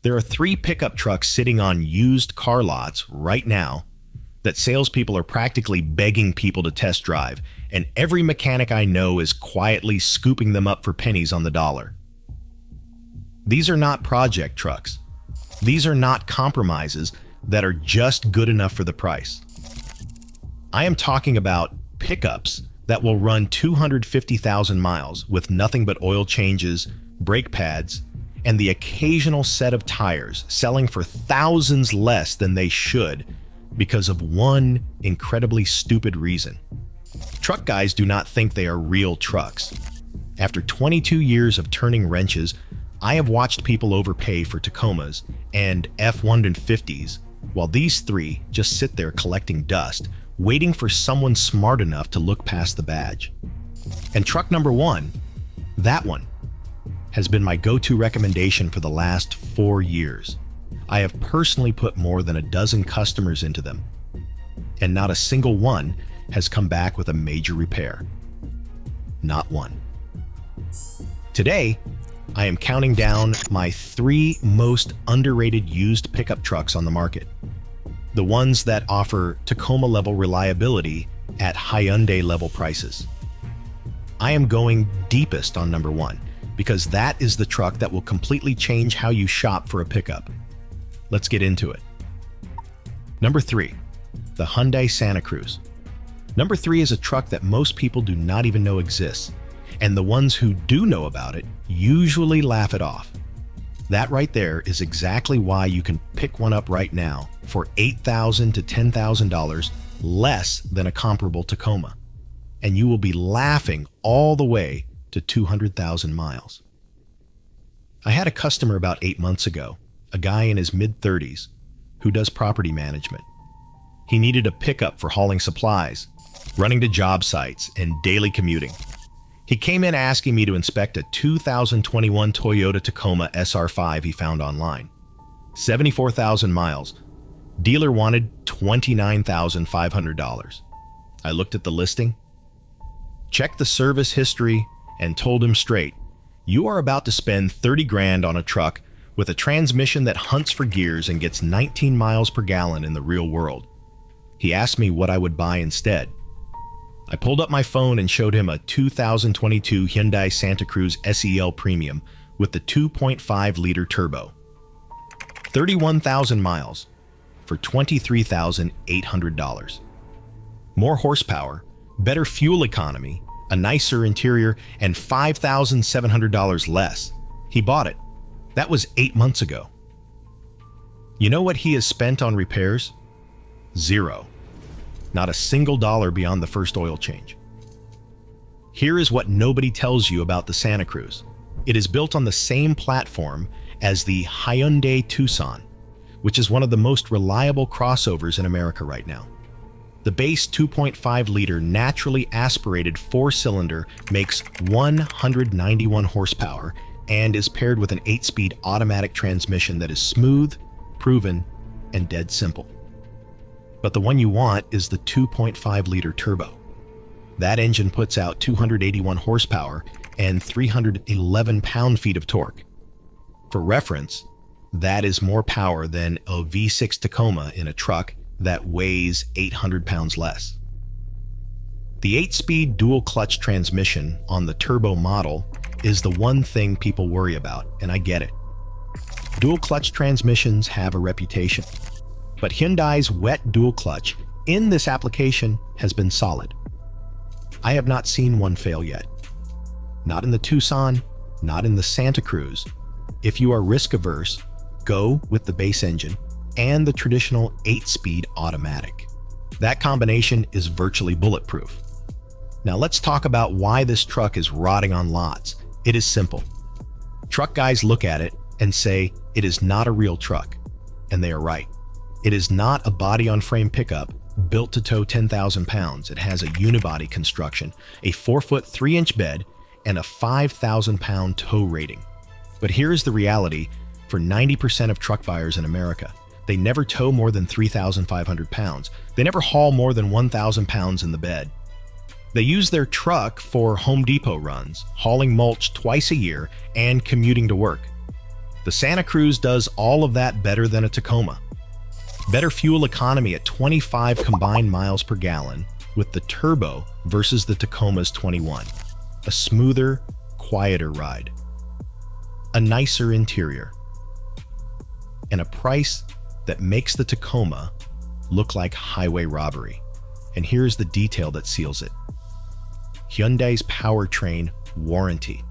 There are 3 pickup trucks sitting on used car lots right now that salespeople are practically begging people to test drive, and every mechanic I know is quietly scooping them up for pennies on the dollar. These are not project trucks. These are not compromises that are just good enough for the price. I am talking about pickups that will run 250,000 miles with nothing but oil changes, brake pads, and the occasional set of tires, selling for thousands less than they should because of one incredibly stupid reason. Truck guys do not think they are real trucks. After 22 years of turning wrenches, I have watched people overpay for Tacomas and F-150s, while these 3 just sit there collecting dust, waiting for someone smart enough to look past the badge. And truck number 1, that one, has been my go-to recommendation for the last 4 years. I have personally put more than a dozen customers into them, and not a single one has come back with a major repair. Not one. Today, I am counting down my 3 most underrated used pickup trucks on the market. The ones that offer Tacoma-level reliability at Hyundai-level prices. I am going deepest on number 1, because that is the truck that will completely change how you shop for a pickup. Let's get into it. Number 3, the Hyundai Santa Cruz. Number 3 is a truck that most people do not even know exists, and the ones who do know about it usually laugh it off. That right there is exactly why you can pick one up right now for $8,000 to $10,000 less than a comparable Tacoma, and you will be laughing all the way to 200,000 miles. I had a customer about 8 months ago, a guy in his mid-30s who does property management. He needed a pickup for hauling supplies, running to job sites, and daily commuting. He came in asking me to inspect a 2021 Toyota Tacoma SR5 he found online. 74,000 miles. Dealer wanted $29,500. I looked at the listing, checked the service history, and told him straight, you are about to spend 30 grand on a truck with a transmission that hunts for gears and gets 19 miles per gallon in the real world. He asked me what I would buy instead. I pulled up my phone and showed him a 2022 Hyundai Santa Cruz SEL Premium with the 2.5-liter turbo. 31,000 miles for $23,800. More horsepower, better fuel economy, a nicer interior, and $5,700 less. He bought it. That was 8 months ago. You know what he has spent on repairs? 0. Not a single dollar beyond the first oil change. Here is what nobody tells you about the Santa Cruz. It is built on the same platform as the Hyundai Tucson, which is one of the most reliable crossovers in America right now. The base 2.5-liter naturally aspirated 4-cylinder makes 191 horsepower and is paired with an 8-speed automatic transmission that is smooth, proven, and dead simple. But the one you want is the 2.5-liter turbo. That engine puts out 281 horsepower and 311 pound-feet of torque. For reference, that is more power than a V6 Tacoma in a truck that weighs 800 pounds less. The 8-speed dual-clutch transmission on the turbo model is the one thing people worry about, and I get it. Dual-clutch transmissions have a reputation, but Hyundai's wet dual-clutch in this application has been solid. I have not seen one fail yet. Not in the Tucson, not in the Santa Cruz. If you are risk-averse, go with the base engine and the traditional 8-speed automatic. That combination is virtually bulletproof. Now let's talk about why this truck is rotting on lots. It is simple. Truck guys look at it and say it is not a real truck, and they are right. It is not a body-on-frame pickup built to tow 10,000 pounds. It has a unibody construction, a 4-foot 3-inch bed, and a 5,000-pound tow rating. But here is the reality for 90% of truck buyers in America. They never tow more than 3,500 pounds. They never haul more than 1,000 pounds in the bed. They use their truck for Home Depot runs, hauling mulch twice a year, and commuting to work. The Santa Cruz does all of that better than a Tacoma. Better fuel economy at 25 combined miles per gallon with the turbo versus the Tacoma's 21. A smoother, quieter ride. A nicer interior. And a price that makes the Tacoma look like highway robbery. And here's the detail that seals it. Hyundai's powertrain warranty.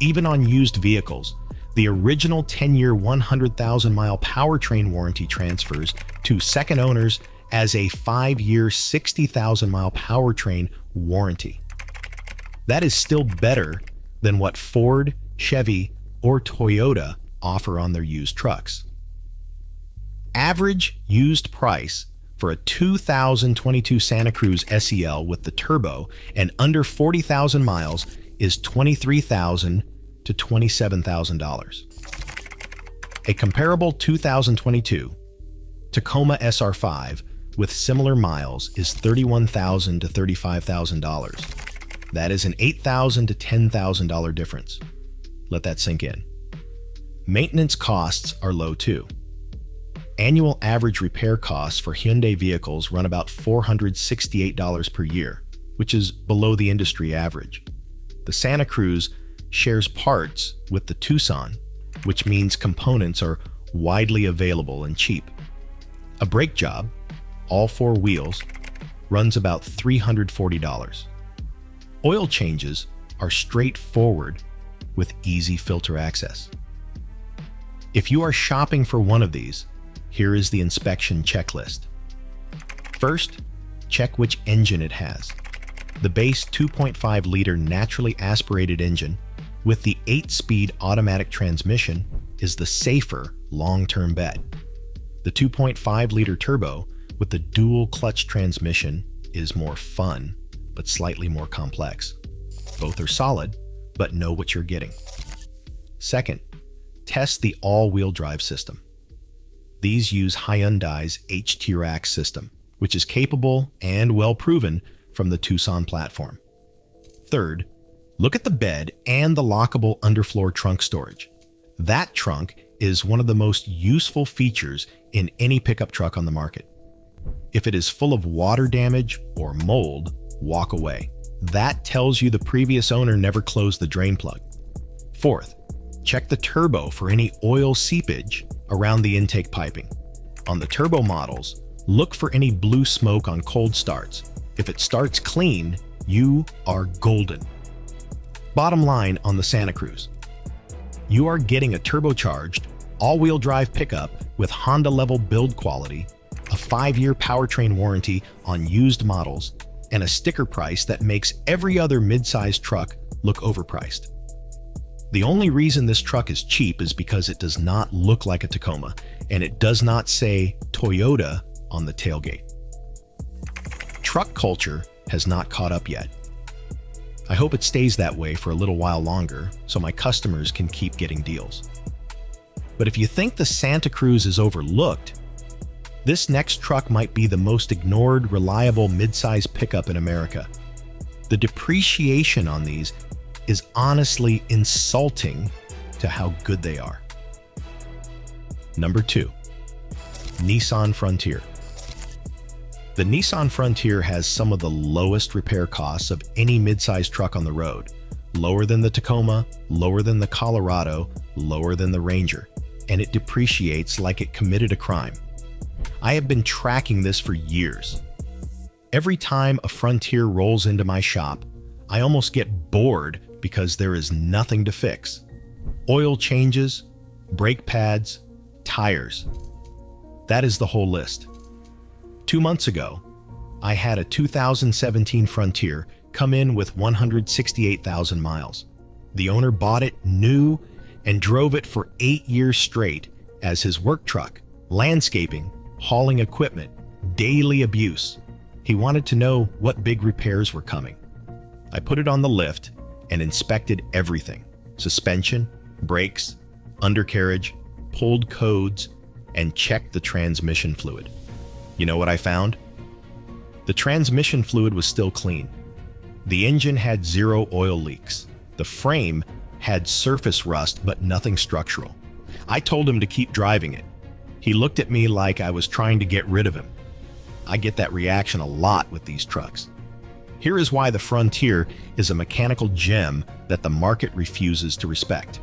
Even on used vehicles, the original 10-year, 100,000-mile powertrain warranty transfers to second owners as a 5-year, 60,000-mile powertrain warranty. That is still better than what Ford, Chevy, or Toyota offer on their used trucks. Average used price for a 2022 Santa Cruz SEL with the turbo and under 40,000 miles is $23,000 to $27,000. A comparable 2022 Tacoma SR5 with similar miles is $31,000 to $35,000. That is an $8,000 to $10,000 difference. Let that sink in. Maintenance costs are low too. Annual average repair costs for Hyundai vehicles run about $468 per year, which is below the industry average. The Santa Cruz shares parts with the Tucson, which means components are widely available and cheap. A brake job, all 4 wheels, runs about $340. Oil changes are straightforward with easy filter access. If you are shopping for one of these, here is the inspection checklist. First, check which engine it has. The base 2.5-liter naturally aspirated engine with the 8-speed automatic transmission is the safer long-term bet. The 2.5-liter turbo with the dual clutch transmission is more fun, but slightly more complex. Both are solid, but know what you're getting. Second, test the all-wheel drive system. These use Hyundai's HT-Rack system, which is capable and well-proven from the Tucson platform. Third, look at the bed and the lockable underfloor trunk storage. That trunk is one of the most useful features in any pickup truck on the market. If it is full of water damage or mold, walk away. That tells you the previous owner never closed the drain plug. Fourth, check the turbo for any oil seepage around the intake piping. On the turbo models, look for any blue smoke on cold starts. If it starts clean, you are golden. Bottom line on the Santa Cruz. You are getting a turbocharged, all-wheel drive pickup with Honda-level build quality, a 5-year powertrain warranty on used models, and a sticker price that makes every other mid-sized truck look overpriced. The only reason this truck is cheap is because it does not look like a Tacoma, and it does not say Toyota on the tailgate. Truck culture has not caught up yet. I hope it stays that way for a little while longer so my customers can keep getting deals. But if you think the Santa Cruz is overlooked, this next truck might be the most ignored, reliable mid-size pickup in America. The depreciation on these is honestly insulting to how good they are. Number 2, Nissan Frontier. The Nissan Frontier has some of the lowest repair costs of any mid-size truck on the road. Lower than the Tacoma, lower than the Colorado, lower than the Ranger, and it depreciates like it committed a crime. I have been tracking this for years. Every time a Frontier rolls into my shop, I almost get bored because there is nothing to fix. Oil changes, brake pads, tires. That is the whole list. 2 months ago, I had a 2017 Frontier come in with 168,000 miles. The owner bought it new and drove it for 8 years straight as his work truck, landscaping, hauling equipment, daily abuse. He wanted to know what big repairs were coming. I put it on the lift and inspected everything: suspension, brakes, undercarriage, pulled codes, and checked the transmission fluid. You know what I found? The transmission fluid was still clean. The engine had 0 oil leaks. The frame had surface rust but nothing structural. I told him to keep driving it. He looked at me like I was trying to get rid of him. I get that reaction a lot with these trucks. Here is why the Frontier is a mechanical gem that the market refuses to respect.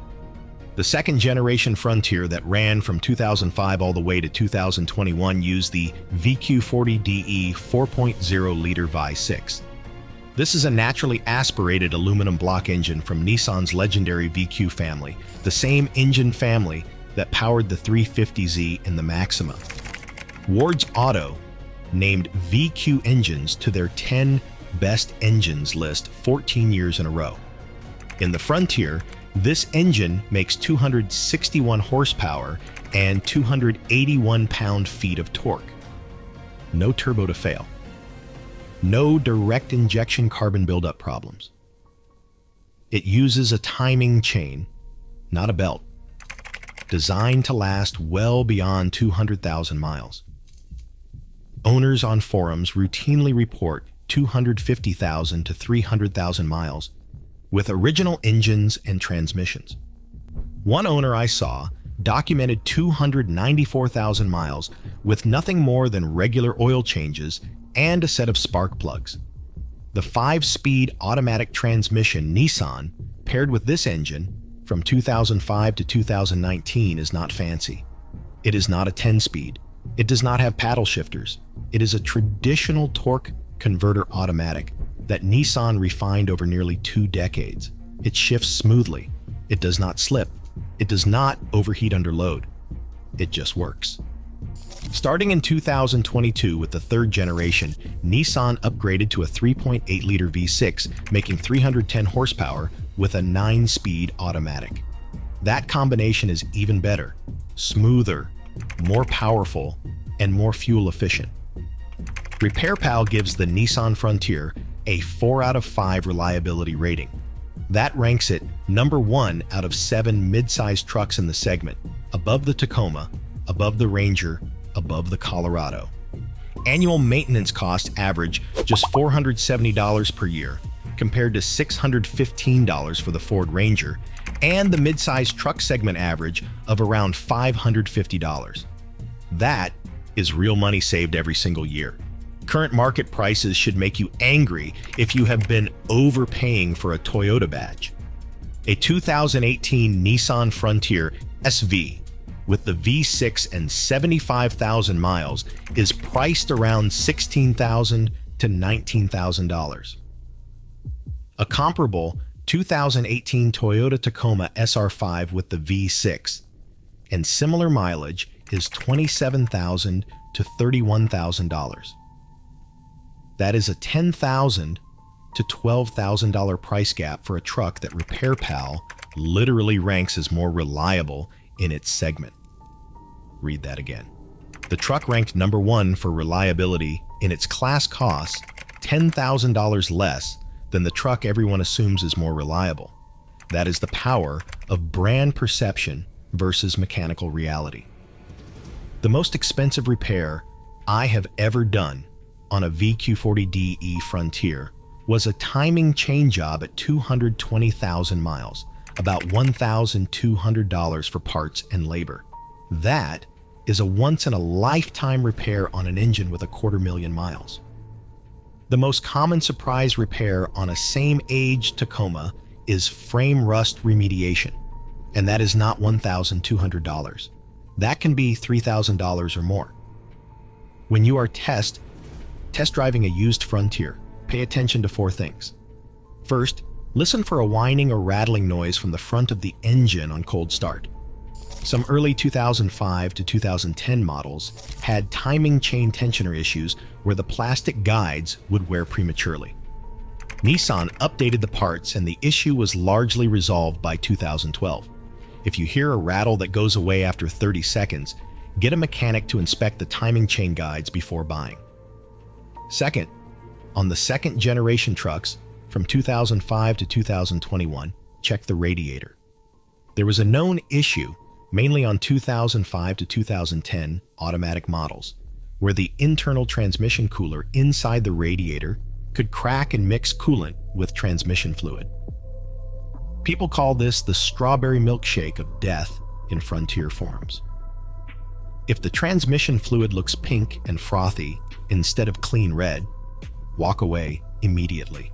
The second generation Frontier that ran from 2005 all the way to 2021 used the VQ40DE 4.0-liter V6. This is a naturally aspirated aluminum block engine from Nissan's legendary VQ family, the same engine family that powered the 350Z in the Maxima. Ward's Auto named VQ engines to their 10 best engines list 14 years in a row. In the Frontier, this engine makes 261 horsepower and 281 pound-feet of torque. No turbo to fail. No direct injection carbon buildup problems. It uses a timing chain, not a belt, designed to last well beyond 200,000 miles. Owners on forums routinely report 250,000 to 300,000 miles with original engines and transmissions. One owner I saw documented 294,000 miles with nothing more than regular oil changes and a set of spark plugs. The 5-speed automatic transmission Nissan paired with this engine from 2005 to 2019 is not fancy. It is not a 10-speed. It does not have paddle shifters. It is a traditional torque converter automatic that Nissan refined over nearly 2 decades. It shifts smoothly. It does not slip. It does not overheat under load. It just works. Starting in 2022 with the third generation, Nissan upgraded to a 3.8-liter V6, making 310 horsepower with a 9-speed automatic. That combination is even better, smoother, more powerful, and more fuel efficient. RepairPal gives the Nissan Frontier a 4 out of 5 reliability rating. That ranks it number 1 out of 7 mid-sized trucks in the segment, above the Tacoma, above the Ranger, above the Colorado. Annual maintenance costs average just $470 per year, compared to $615 for the Ford Ranger, and the mid-sized truck segment average of around $550. That is real money saved every single year. Current market prices should make you angry if you have been overpaying for a Toyota badge. A 2018 Nissan Frontier SV with the V6 and 75,000 miles is priced around $16,000 to $19,000. A comparable 2018 Toyota Tacoma SR5 with the V6 and similar mileage is $27,000 to $31,000. That is a $10,000 to $12,000 price gap for a truck that RepairPal literally ranks as more reliable in its segment. Read that again. The truck ranked number 1 for reliability in its class costs $10,000 less than the truck everyone assumes is more reliable. That is the power of brand perception versus mechanical reality. The most expensive repair I have ever done on a VQ40DE Frontier was a timing chain job at 220,000 miles, about $1,200 for parts and labor. That is a once-in-a-lifetime repair on an engine with 250,000 miles. The most common surprise repair on a same-age Tacoma is frame rust remediation, and that is not $1,200. That can be $3,000 or more. When you are test driving a used Frontier, pay attention to 4 things. First, listen for a whining or rattling noise from the front of the engine on cold start. Some early 2005 to 2010 models had timing chain tensioner issues where the plastic guides would wear prematurely. Nissan updated the parts and the issue was largely resolved by 2012. If you hear a rattle that goes away after 30 seconds, get a mechanic to inspect the timing chain guides before buying. Second, on the second generation trucks from 2005 to 2021, check the radiator. There was a known issue, mainly on 2005 to 2010 automatic models, where the internal transmission cooler inside the radiator could crack and mix coolant with transmission fluid. People call this the strawberry milkshake of death in Frontier forums. If the transmission fluid looks pink and frothy instead of clean red, walk away immediately.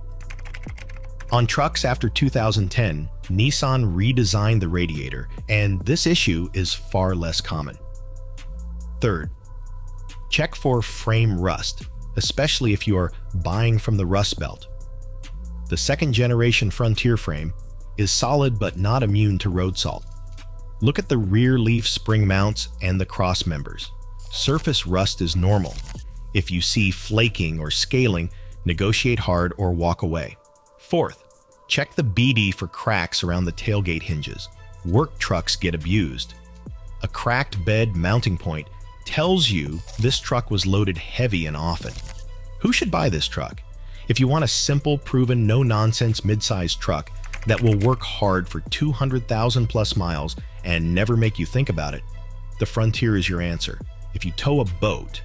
On trucks after 2010, Nissan redesigned the radiator, and this issue is far less common. Third, check for frame rust, especially if you are buying from the Rust Belt. The second-generation Frontier frame is solid but not immune to road salt. Look at the rear leaf spring mounts and the cross members. Surface rust is normal. If you see flaking or scaling, negotiate hard or walk away. Fourth, check the BD for cracks around the tailgate hinges. Work trucks get abused. A cracked bed mounting point tells you this truck was loaded heavy and often. Who should buy this truck? If you want a simple, proven, no-nonsense mid-sized truck that will work hard for 200,000 plus miles and never make you think about it, the Frontier is your answer. If you tow a boat,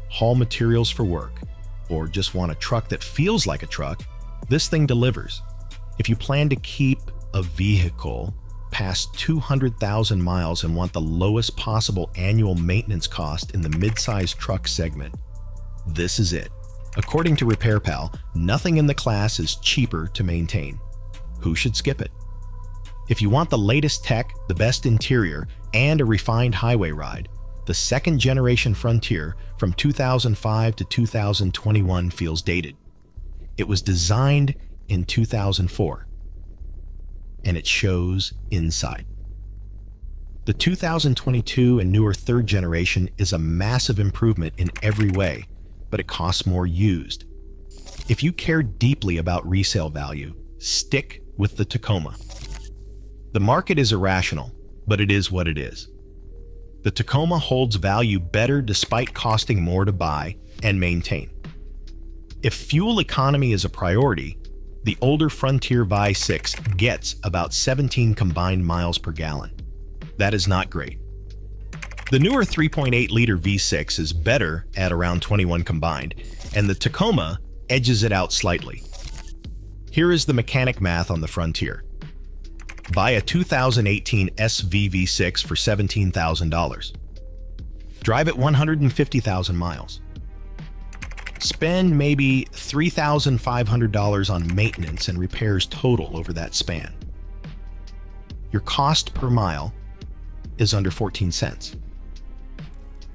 haul materials for work, or just want a truck that feels like a truck, this thing delivers. If you plan to keep a vehicle past 200,000 miles and want the lowest possible annual maintenance cost in the mid-sized truck segment, this is it. According to RepairPal, nothing in the class is cheaper to maintain. Who should skip it? If you want the latest tech, the best interior, and a refined highway ride, the second-generation Frontier from 2005 to 2021 feels dated. It was designed in 2004, and it shows inside. The 2022 and newer third generation is a massive improvement in every way, but it costs more used. If you care deeply about resale value, stick with the Tacoma. The market is irrational, but it is what it is. The Tacoma holds value better despite costing more to buy and maintain. If fuel economy is a priority, the older Frontier V6 gets about 17 combined miles per gallon. That is not great. The newer 3.8-liter V6 is better at around 21 combined, and the Tacoma edges it out slightly. Here is the mechanic math on the Frontier. Buy a 2018 SV V6 for $17,000. Drive it 150,000 miles. Spend maybe $3,500 on maintenance and repairs total over that span. Your cost per mile is under 14 cents.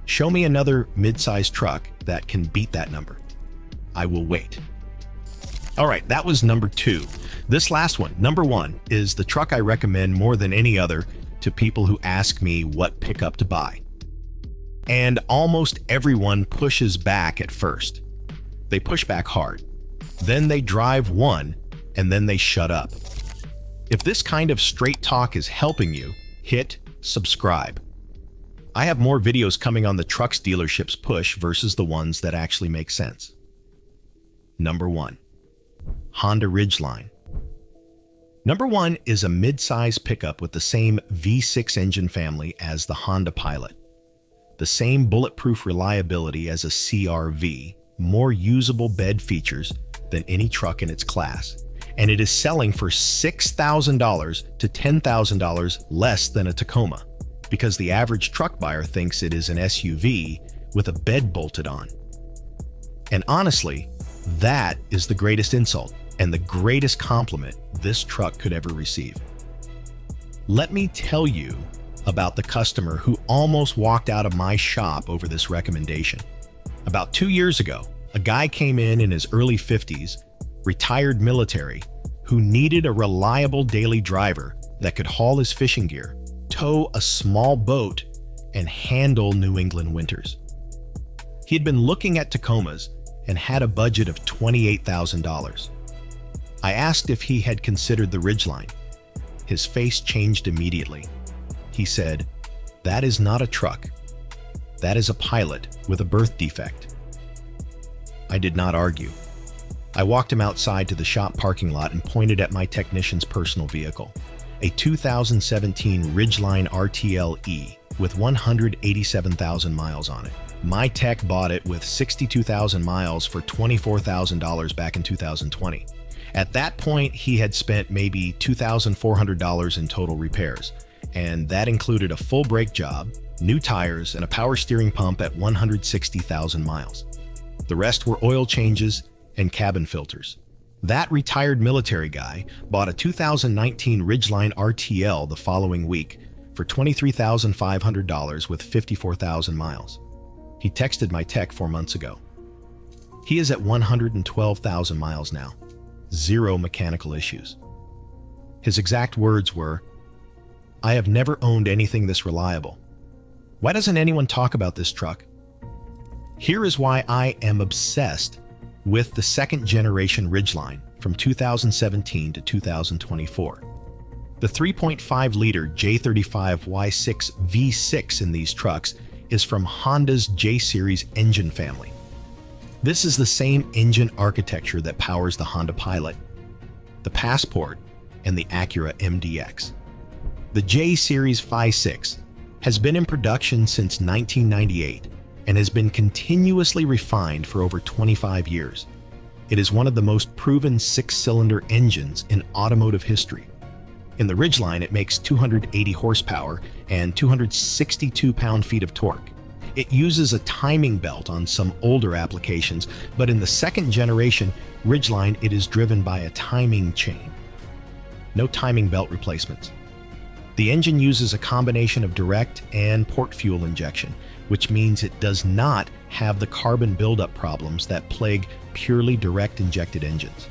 Show me another mid-sized truck that can beat that number. I will wait. All right, that was number 2. This last one, number 1, is the truck I recommend more than any other to people who ask me what pickup to buy. And almost everyone pushes back at first. They push back hard. Then they drive one, and then they shut up. If this kind of straight talk is helping you, hit subscribe. I have more videos coming on the trucks dealerships push versus the ones that actually make sense. Number 1. Honda Ridgeline. Number 1 is a mid-size pickup with the same V6 engine family as the Honda Pilot, the same bulletproof reliability as a CR-V, more usable bed features than any truck in its class, and it is selling for $6,000 to $10,000 less than a Tacoma, because the average truck buyer thinks it is an SUV with a bed bolted on. And honestly, that is the greatest insult and the greatest compliment this truck could ever receive. Let me tell you about the customer who almost walked out of my shop over this recommendation. About 2 years ago, a guy came in his early 50s, retired military, who needed a reliable daily driver that could haul his fishing gear, tow a small boat, and handle New England winters. He had been looking at Tacomas and had a budget of $28,000. I asked if he had considered the Ridgeline. His face changed immediately. He said, "That is not a truck. That is a Pilot with a birth defect." I did not argue. I walked him outside to the shop parking lot and pointed at my technician's personal vehicle, a 2017 Ridgeline RTL-E with 187,000 miles on it. My tech bought it with 62,000 miles for $24,000 back in 2020. At that point, he had spent maybe $2,400 in total repairs, and that included a full brake job, new tires, and a power steering pump at 160,000 miles. The rest were oil changes and cabin filters. That retired military guy bought a 2019 Ridgeline RTL the following week for $23,500 with 54,000 miles. He texted my tech 4 months ago. He is at 112,000 miles now. 0 mechanical issues. His exact words were, "I have never owned anything this reliable. Why doesn't anyone talk about this truck?" Here is why I am obsessed with the second generation Ridgeline from 2017 to 2024. The 3.5-liter J35Y6 V6 in these trucks is from Honda's J-Series engine family. This is the same engine architecture that powers the Honda Pilot, the Passport, and the Acura MDX. The J-Series V6 has been in production since 1998 and has been continuously refined for over 25 years. It is one of the most proven 6-cylinder engines in automotive history. In the Ridgeline, it makes 280 horsepower and 262 pound-feet of torque. It uses a timing belt on some older applications, but in the second generation Ridgeline, it is driven by a timing chain. No timing belt replacements. The engine uses a combination of direct and port fuel injection, which means it does not have the carbon buildup problems that plague purely direct injected engines.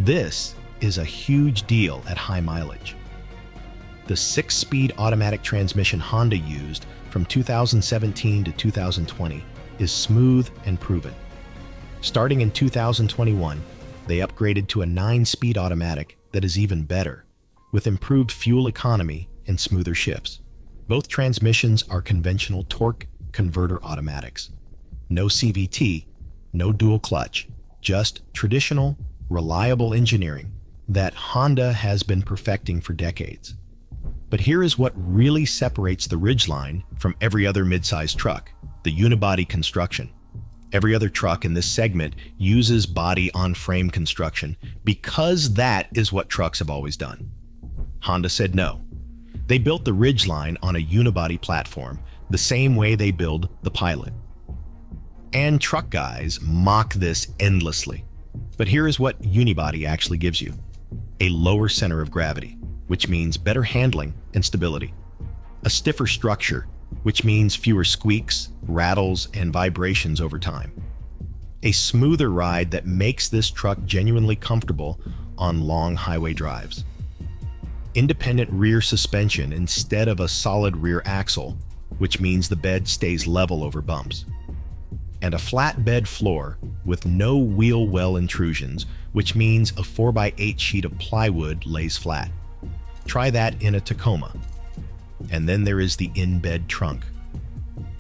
This is a huge deal at high mileage. The 6-speed automatic transmission Honda used from 2017 to 2020 is smooth and proven. Starting in 2021, they upgraded to a 9-speed automatic that is even better, with improved fuel economy and smoother shifts. Both transmissions are conventional torque converter automatics. No CVT, no dual clutch, just traditional, reliable engineering that Honda has been perfecting for decades. But here is what really separates the Ridgeline from every other midsize truck: the unibody construction. Every other truck in this segment uses body-on-frame construction because that is what trucks have always done. Honda said no. They built the Ridgeline on a unibody platform, the same way they build the Pilot. And truck guys mock this endlessly. But here is what unibody actually gives you: a lower center of gravity, which means better handling and stability. A stiffer structure, which means fewer squeaks, rattles, and vibrations over time. A smoother ride that makes this truck genuinely comfortable on long highway drives. Independent rear suspension instead of a solid rear axle, which means the bed stays level over bumps. And a flat bed floor with no wheel well intrusions, which means a 4x8 sheet of plywood lays flat. Try that in a Tacoma. And then there is the in-bed trunk.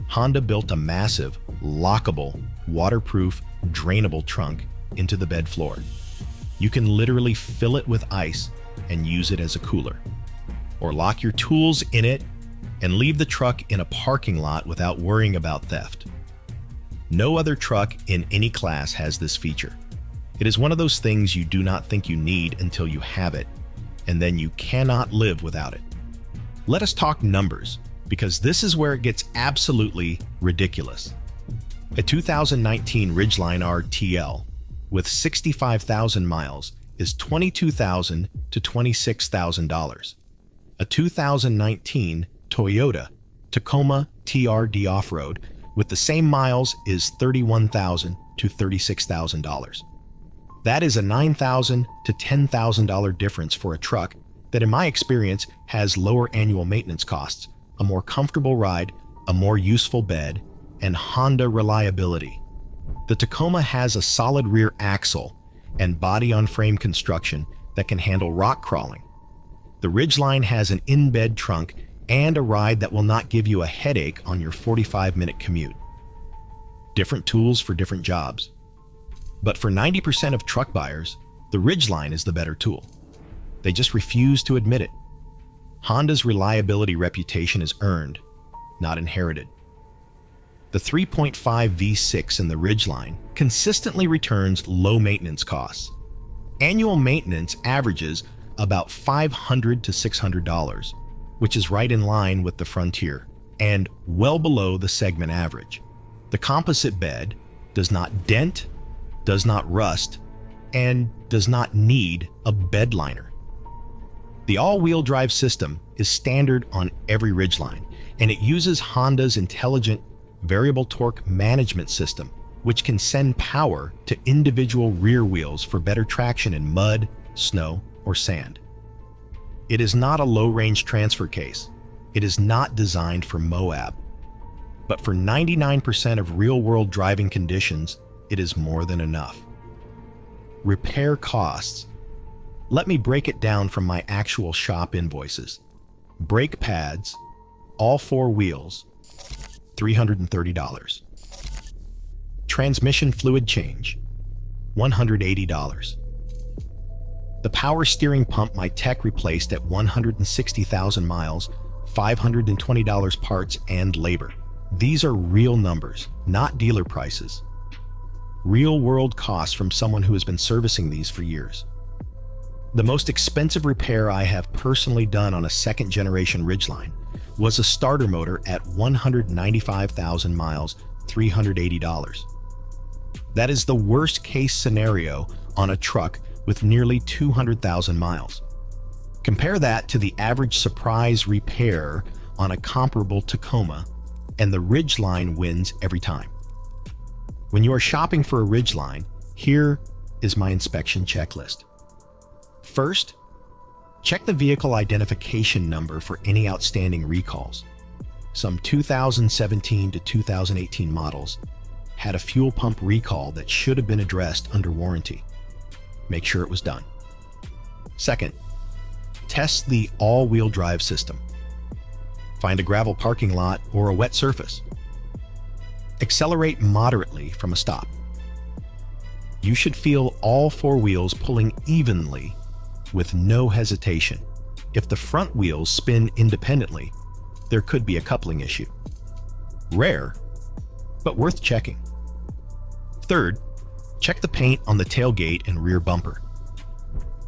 Honda built a massive, lockable, waterproof, drainable trunk into the bed floor. You can literally fill it with ice and use it as a cooler. Or lock your tools in it and leave the truck in a parking lot without worrying about theft. No other truck in any class has this feature. It is one of those things you do not think you need until you have it, and then you cannot live without it. Let us talk numbers, because this is where it gets absolutely ridiculous. A 2019 Ridgeline RTL with 65,000 miles is $22,000 to $26,000. A 2019 Toyota Tacoma TRD Off-Road with the same miles is $31,000 to $36,000. That is a $9,000 to $10,000 difference for a truck that, in my experience, has lower annual maintenance costs, a more comfortable ride, a more useful bed, and Honda reliability. The Tacoma has a solid rear axle and body-on-frame construction that can handle rock crawling. The Ridgeline has an in-bed trunk and a ride that will not give you a headache on your 45-minute commute. Different tools for different jobs. But for 90% of truck buyers, the Ridgeline is the better tool. They just refuse to admit it. Honda's reliability reputation is earned, not inherited. The 3.5 V6 in the Ridgeline consistently returns low maintenance costs. Annual maintenance averages about $500 to $600, which is right in line with the Frontier and well below the segment average. The composite bed does not dent, does not rust, and does not need a bed liner. The all-wheel drive system is standard on every Ridgeline, and it uses Honda's intelligent variable torque management system, which can send power to individual rear wheels for better traction in mud, snow, or sand. It is not a low-range transfer case. It is not designed for Moab. But for 99% of real-world driving conditions, it is more than enough. Repair costs. Let me break it down from my actual shop invoices. Brake pads, all 4 wheels, $330. Transmission fluid change, $180. The power steering pump my tech replaced at 160,000 miles, $520 parts and labor. These are real numbers, not dealer prices. Real-world costs from someone who has been servicing these for years. The most expensive repair I have personally done on a second-generation Ridgeline was a starter motor at 195,000 miles, $380. That is the worst-case scenario on a truck with nearly 200,000 miles. Compare that to the average surprise repair on a comparable Tacoma, and the Ridgeline wins every time. When you are shopping for a Ridgeline, here is my inspection checklist. First, check the vehicle identification number for any outstanding recalls. Some 2017 to 2018 models had a fuel pump recall that should have been addressed under warranty. Make sure it was done. Second, test the all-wheel drive system. Find a gravel parking lot or a wet surface. Accelerate moderately from a stop. You should feel all 4 wheels pulling evenly with no hesitation. If the front wheels spin independently, there could be a coupling issue. Rare, but worth checking. Third, check the paint on the tailgate and rear bumper.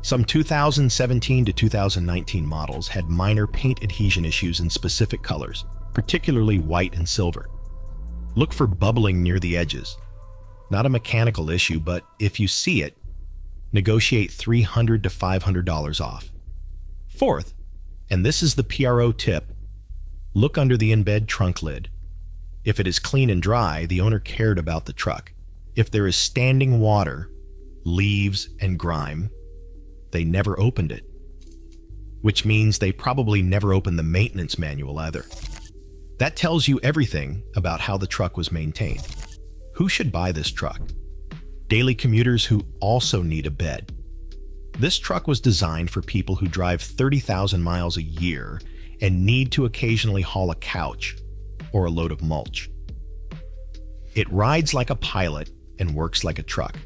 Some 2017 to 2019 models had minor paint adhesion issues in specific colors, particularly white and silver. Look for bubbling near the edges. Not a mechanical issue, but if you see it, negotiate $300 to $500 off. Fourth, and this is the PRO tip, look under the in-bed trunk lid. If it is clean and dry, the owner cared about the truck. If there is standing water, leaves, and grime, they never opened it, which means they probably never opened the maintenance manual either. That tells you everything about how the truck was maintained. Who should buy this truck? Daily commuters who also need a bed. This truck was designed for people who drive 30,000 miles a year and need to occasionally haul a couch or a load of mulch. It rides like a pilot and works like a truck.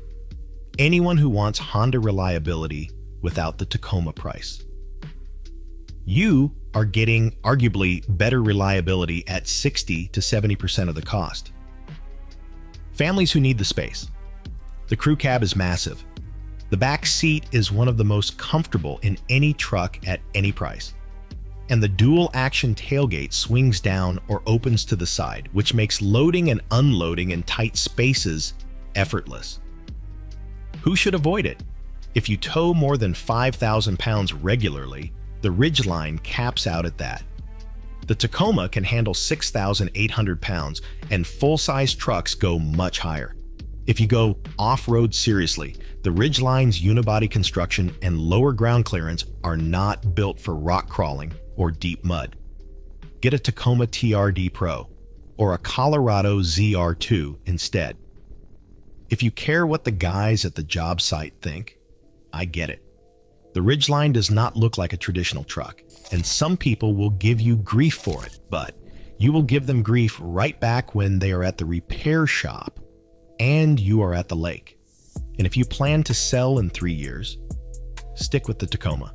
Anyone who wants Honda reliability without the Tacoma price. You are getting arguably better reliability at 60 to 70% of the cost. Families who need the space. The crew cab is massive. The back seat is one of the most comfortable in any truck at any price. And the dual action tailgate swings down or opens to the side, which makes loading and unloading in tight spaces effortless. Who should avoid it? If you tow more than 5,000 pounds regularly, the Ridgeline caps out at that. The Tacoma can handle 6,800 pounds, and full-size trucks go much higher. If you go off-road seriously, the Ridgeline's unibody construction and lower ground clearance are not built for rock crawling or deep mud. Get a Tacoma TRD Pro or a Colorado ZR2 instead. If you care what the guys at the job site think, I get it. The Ridgeline does not look like a traditional truck, and some people will give you grief for it, but you will give them grief right back when they are at the repair shop and you are at the lake. And if you plan to sell in 3 years, stick with the Tacoma.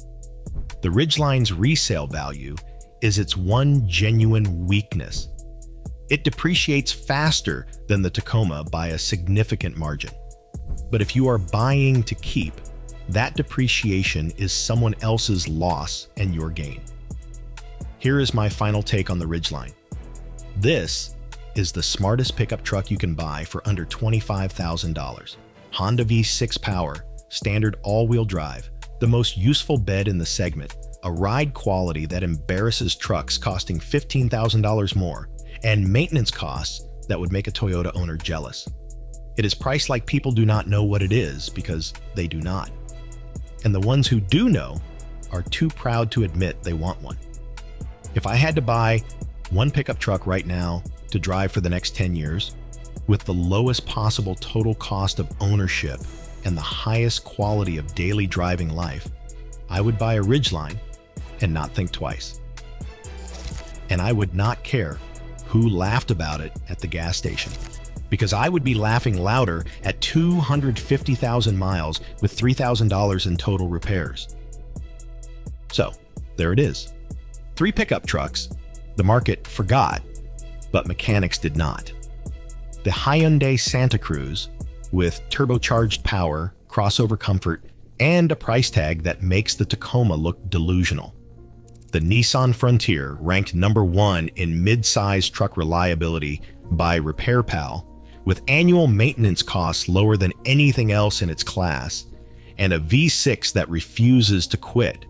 The Ridgeline's resale value is its one genuine weakness. It depreciates faster than the Tacoma by a significant margin. But if you are buying to keep, that depreciation is someone else's loss and your gain. Here is my final take on the Ridgeline. This is the smartest pickup truck you can buy for under $25,000. Honda V6 power, standard all-wheel drive, the most useful bed in the segment, a ride quality that embarrasses trucks costing $15,000 more, and maintenance costs that would make a Toyota owner jealous. It is priced like people do not know what it is because they do not. And the ones who do know are too proud to admit they want one. If I had to buy one pickup truck right now to drive for the next 10 years, with the lowest possible total cost of ownership and the highest quality of daily driving life, I would buy a Ridgeline and not think twice. And I would not care who laughed about it at the gas station, because I would be laughing louder at 250,000 miles with $3,000 in total repairs. So, there it is. 3 pickup trucks the market forgot, but mechanics did not. The Hyundai Santa Cruz, with turbocharged power, crossover comfort, and a price tag that makes the Tacoma look delusional. The Nissan Frontier, ranked number 1 in mid-size truck reliability by RepairPal, with annual maintenance costs lower than anything else in its class, and a V6 that refuses to quit.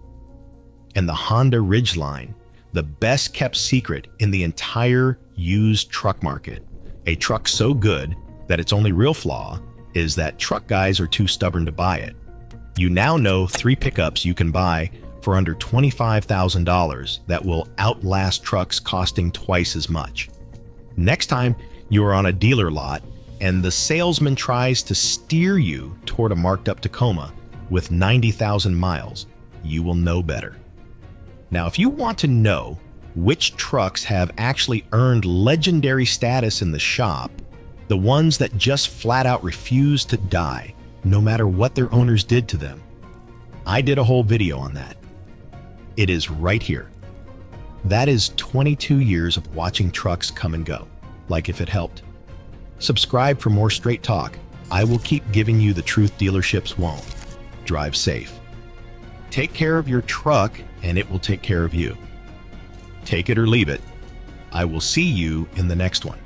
And the Honda Ridgeline, the best-kept secret in the entire used truck market. A truck so good that its only real flaw is that truck guys are too stubborn to buy it. You now know 3 pickups you can buy for under $25,000 that will outlast trucks costing twice as much. Next time you are on a dealer lot and the salesman tries to steer you toward a marked up Tacoma with 90,000 miles, you will know better. Now, if you want to know which trucks have actually earned legendary status in the shop, the ones that just flat out refuse to die, no matter what their owners did to them, I did a whole video on that. It is right here. That is 22 years of watching trucks come and go, like if it helped. Subscribe for more straight talk. I will keep giving you the truth dealerships won't. Drive safe. Take care of your truck and it will take care of you. Take it or leave it. I will see you in the next one.